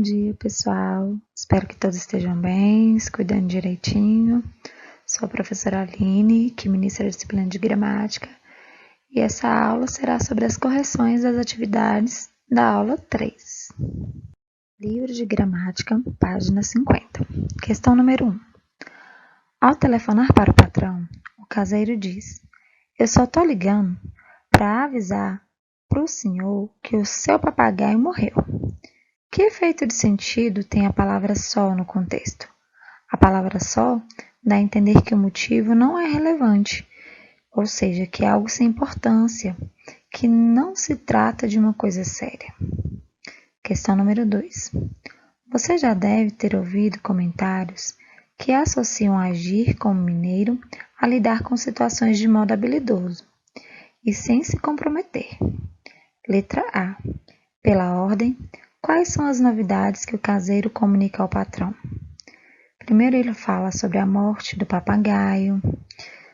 dia, pessoal. Espero que todos estejam bem, se cuidando direitinho. Sou a professora Aline, que ministra a disciplina de gramática, e essa aula será sobre as correções das atividades da aula 3. Livro de Gramática, página 50. Questão número 1. Ao telefonar para o patrão, o caseiro diz: "Eu só tô ligando para avisar pro senhor que o seu papagaio morreu." Que efeito de sentido tem a palavra só no contexto? A palavra só dá a entender que o motivo não é relevante, ou seja, que é algo sem importância, que não se trata de uma coisa séria. Questão número 2. Você já deve ter ouvido comentários que associam agir como mineiro a lidar com situações de modo habilidoso e sem se comprometer. Letra A. Pela ordem, quais são as novidades que o caseiro comunica ao patrão? Primeiro, ele fala sobre a morte do papagaio.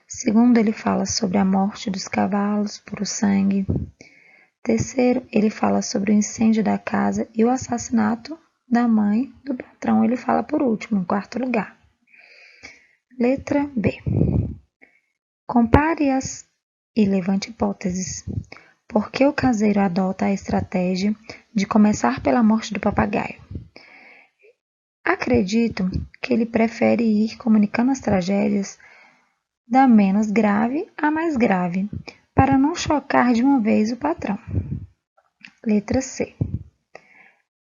Segundo, ele fala sobre a morte dos cavalos por sangue. Terceiro, ele fala sobre o incêndio da casa e o assassinato da mãe do patrão. Ele fala por último, em quarto lugar. Letra B. Compare-as e levante hipóteses. Por que o caseiro adota a estratégia de começar pela morte do papagaio? Acredito que ele prefere ir comunicando as tragédias da menos grave à mais grave, para não chocar de uma vez o patrão. Letra C.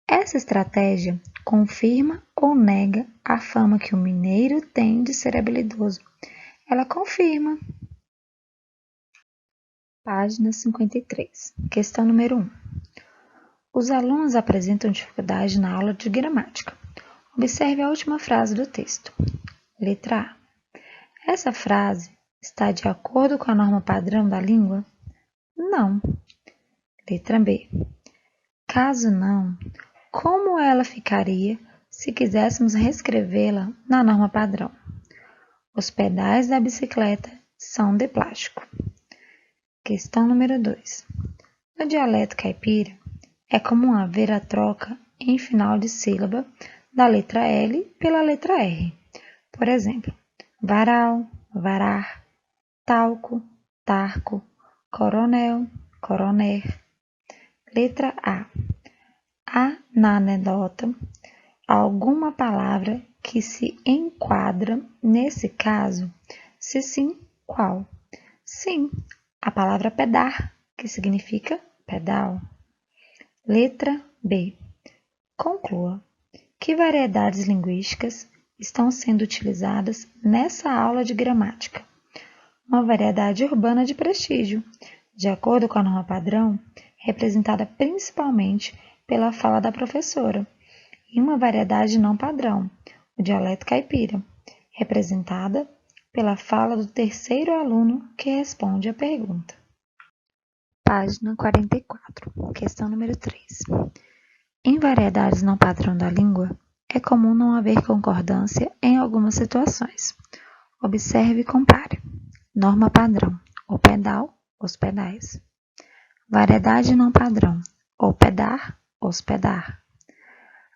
Essa estratégia confirma ou nega a fama que o mineiro tem de ser habilidoso? Ela confirma. Página 53. Questão número 1. Os alunos apresentam dificuldade na aula de gramática. Observe a última frase do texto. Letra A. Essa frase está de acordo com a norma padrão da língua? Não. Letra B. Caso não, como ela ficaria se quiséssemos reescrevê-la na norma padrão? Os pedais da bicicleta são de plástico. Questão número 2. No dialeto caipira, é comum haver a troca em final de sílaba da letra L pela letra R. Por exemplo, varal, varar, talco, tarco, coronel, coroner. Letra A. Há na anedota alguma palavra que se enquadra nesse caso? Se sim, qual? Sim, a palavra pedar, que significa pedal. Letra B. Conclua. Que variedades linguísticas estão sendo utilizadas nessa aula de gramática? Uma variedade urbana de prestígio, de acordo com a norma padrão, representada principalmente pela fala da professora, e uma variedade não padrão, o dialeto caipira, representada pela fala do terceiro aluno que responde a pergunta. Página 44, questão número 3. Em variedades não padrão da língua, é comum não haver concordância em algumas situações. Observe e compare. Norma padrão, o pedal, os pedais. Variedade não padrão, hospedar, hospedar.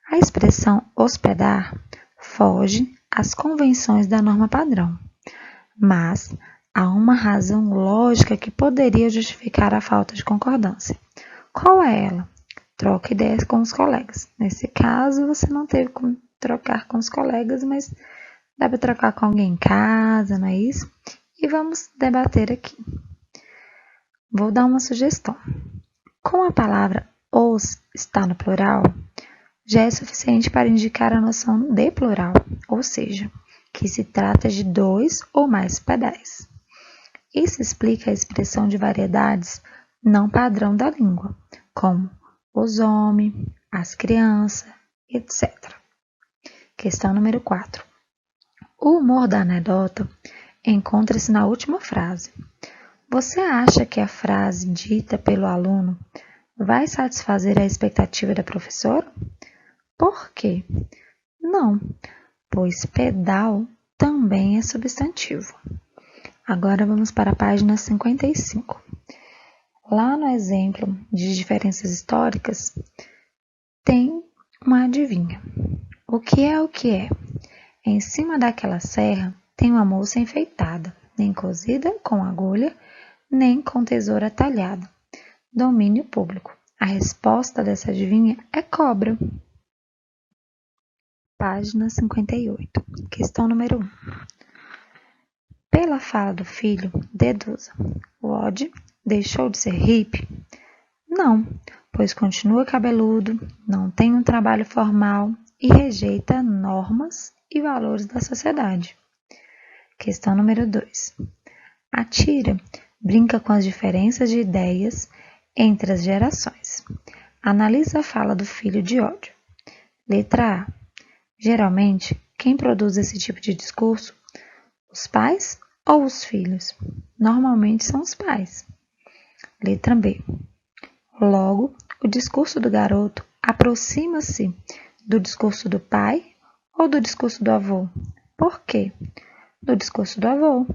A expressão hospedar foge às convenções da norma padrão, mas há uma razão lógica que poderia justificar a falta de concordância. Qual é ela? Troca ideias com os colegas. Nesse caso, você não teve como trocar com os colegas, mas dá para trocar com alguém em casa, não é isso? E vamos debater aqui. Vou dar uma sugestão. Como a palavra os está no plural, já é suficiente para indicar a noção de plural, ou seja, que se trata de dois ou mais pedais. Isso explica a expressão de variedades não padrão da língua, como os homens, as crianças, etc. Questão número 4. O humor da anedota encontra-se na última frase. Você acha que a frase dita pelo aluno vai satisfazer a expectativa da professora? Por quê? Não, pois pedal também é substantivo. Agora vamos para a página 55. Lá no exemplo de diferenças históricas, tem uma adivinha. O que é o que é? Em cima daquela serra tem uma moça enfeitada, nem cozida com agulha, nem com tesoura talhada. Domínio público. A resposta dessa adivinha é cobra. Página 58. Questão número 1. Pela fala do filho, deduza. Lodge deixou de ser hippie? Não, pois continua cabeludo, não tem um trabalho formal e rejeita normas e valores da sociedade. Questão número 2. A tira brinca com as diferenças de ideias entre as gerações. Analisa a fala do filho de ódio. Letra A. Geralmente, quem produz esse tipo de discurso? Os pais ou os filhos? Normalmente são os pais. Letra B. Logo, o discurso do garoto aproxima-se do discurso do pai ou do discurso do avô? Por quê? Do discurso do avô,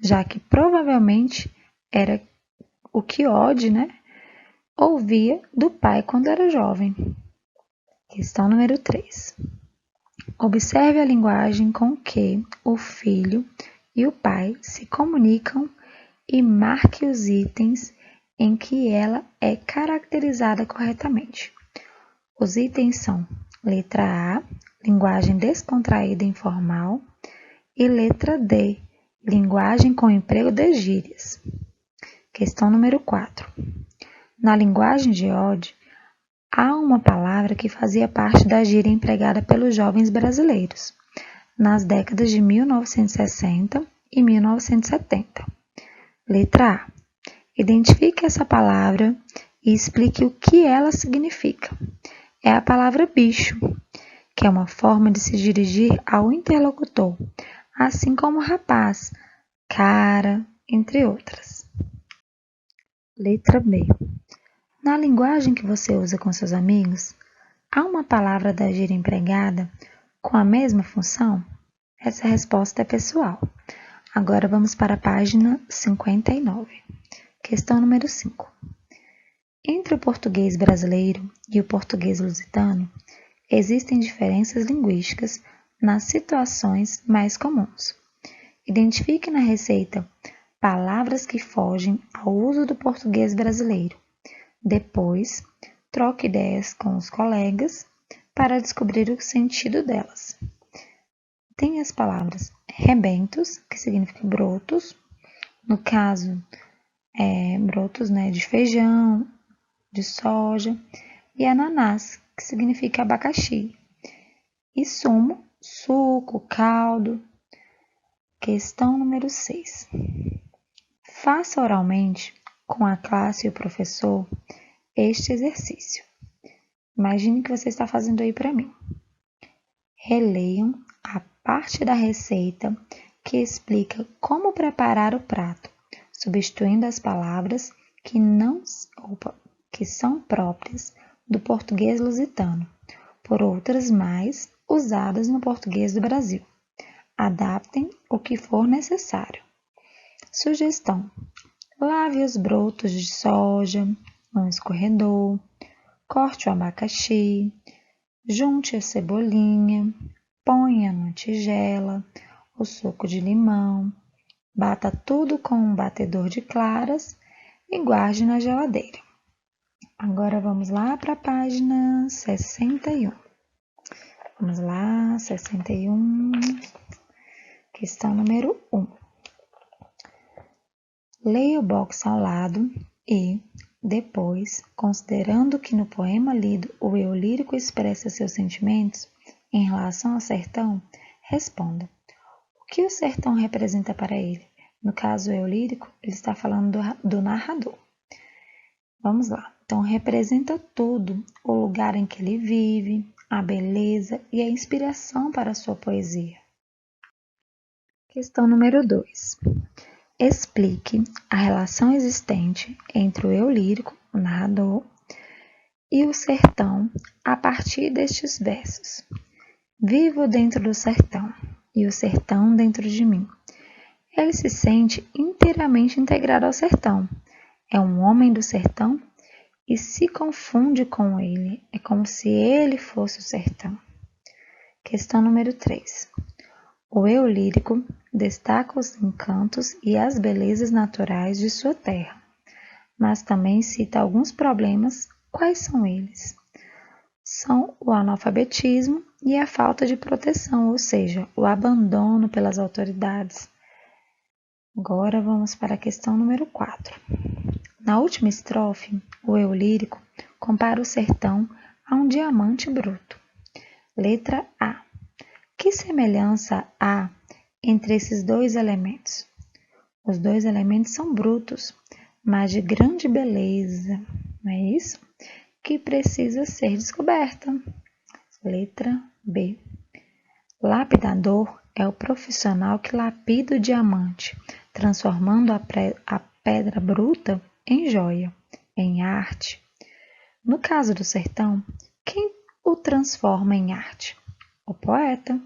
já que provavelmente era o que Odd, ouvia do pai quando era jovem. Questão número 3. Observe a linguagem com que o filho e o pai se comunicam e marque os itens em que ela é caracterizada corretamente. Os itens são letra A, linguagem descontraída e informal, e letra D, linguagem com emprego de gírias. Questão número 4. Na linguagem de Odd, há uma palavra que fazia parte da gíria empregada pelos jovens brasileiros nas décadas de 1960 e 1970. Letra A. Identifique essa palavra e explique o que ela significa. É a palavra bicho, que é uma forma de se dirigir ao interlocutor, assim como rapaz, cara, entre outras. Letra B. Na linguagem que você usa com seus amigos, há uma palavra da gíria empregada com a mesma função? Essa resposta é pessoal. Agora vamos para a página 59. Questão número 5. Entre o português brasileiro e o português lusitano, existem diferenças linguísticas nas situações mais comuns. Identifique na receita palavras que fogem ao uso do português brasileiro. Depois, troque ideias com os colegas para descobrir o sentido delas. Tem as palavras rebentos, que significa brotos, no caso, brotos de feijão, de soja, e ananás, que significa abacaxi, e sumo, suco, caldo. Questão número 6. Faça oralmente com a classe e o professor este exercício. Imagine que você está fazendo aí para mim. Releiam a parte da receita que explica como preparar o prato, substituindo as palavras que são próprias do português lusitano, por outras mais usadas no português do Brasil. Adaptem o que for necessário. Sugestão: lave os brotos de soja num escorredor, corte o abacaxi, junte a cebolinha, ponha numa tigela o suco de limão, bata tudo com um batedor de claras e guarde na geladeira. Agora vamos lá para a página 61. Vamos lá, 61, questão número 1. Leia o box ao lado e, depois, considerando que no poema lido o eu lírico expressa seus sentimentos em relação ao sertão, responda: o que o sertão representa para ele? No caso, o eu lírico, ele está falando do narrador. Vamos lá. Então, representa tudo: o lugar em que ele vive, a beleza e a inspiração para a sua poesia. Questão número 2. Explique a relação existente entre o eu lírico, o narrador, e o sertão a partir destes versos. Vivo dentro do sertão e o sertão dentro de mim. Ele se sente inteiramente integrado ao sertão. É um homem do sertão e se confunde com ele. É como se ele fosse o sertão. Questão número 3. O eu lírico destaca os encantos e as belezas naturais de sua terra, mas também cita alguns problemas. Quais são eles? São o analfabetismo e a falta de proteção, ou seja, o abandono pelas autoridades. Agora vamos para a questão número 4. Na última estrofe, o eu lírico compara o sertão a um diamante bruto. Letra A. Que semelhança há entre esses dois elementos? Os dois elementos são brutos, mas de grande beleza, não é isso? Que precisa ser descoberta. Letra B. Lapidador é o profissional que lapida o diamante, transformando a pedra bruta em joia, em arte. No caso do sertão, quem o transforma em arte? O poeta.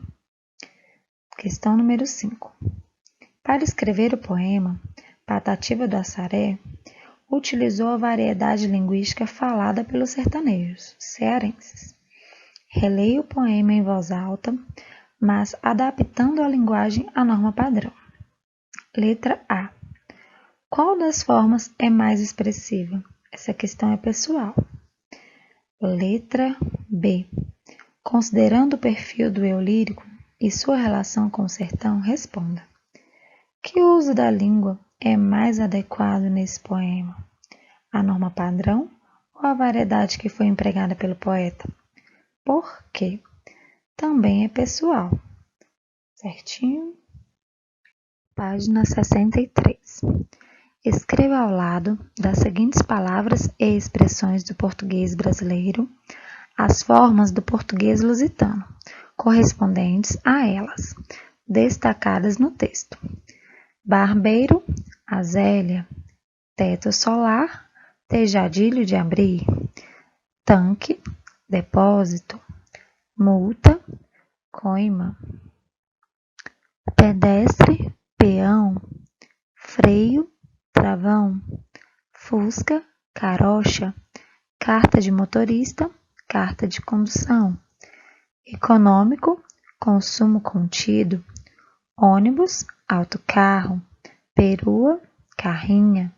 Questão número 5. Para escrever o poema Patativa do Assaré, utilizou a variedade linguística falada pelos sertanejos cearenses. Releia o poema em voz alta, mas adaptando a linguagem à norma padrão. Letra A. Qual das formas é mais expressiva? Essa questão é pessoal. Letra B. Considerando o perfil do eu lírico e sua relação com o sertão, responda. Que uso da língua é mais adequado nesse poema? A norma padrão ou a variedade que foi empregada pelo poeta? Por quê? Também é pessoal. Certinho? Página 63. Escreva ao lado das seguintes palavras e expressões do português brasileiro as formas do português lusitano, correspondentes a elas, destacadas no texto. Barbeiro, azélia, teto solar, tejadilho de abrir, tanque, depósito, multa, coima, pedestre, peão, freio, travão, fusca, carocha, carta de motorista, carta de condução, econômico, consumo contido, ônibus, autocarro, perua, carrinha,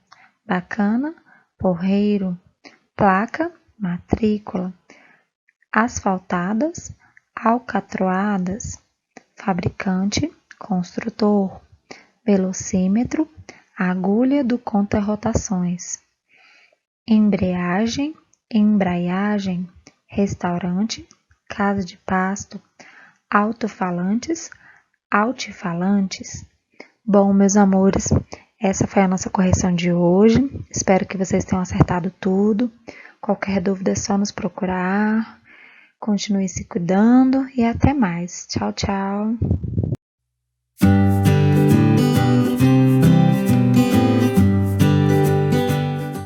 bacana, porreiro, placa, matrícula, asfaltadas, alcatroadas, fabricante, construtor, velocímetro, agulha do conta-rotações, embreagem, embraiagem, restaurante, casa de pasto, alto-falantes, altifalantes. Bom, meus amores, essa foi a nossa correção de hoje. Espero que vocês tenham acertado tudo. Qualquer dúvida é só nos procurar. Continue se cuidando e até mais. Tchau, tchau.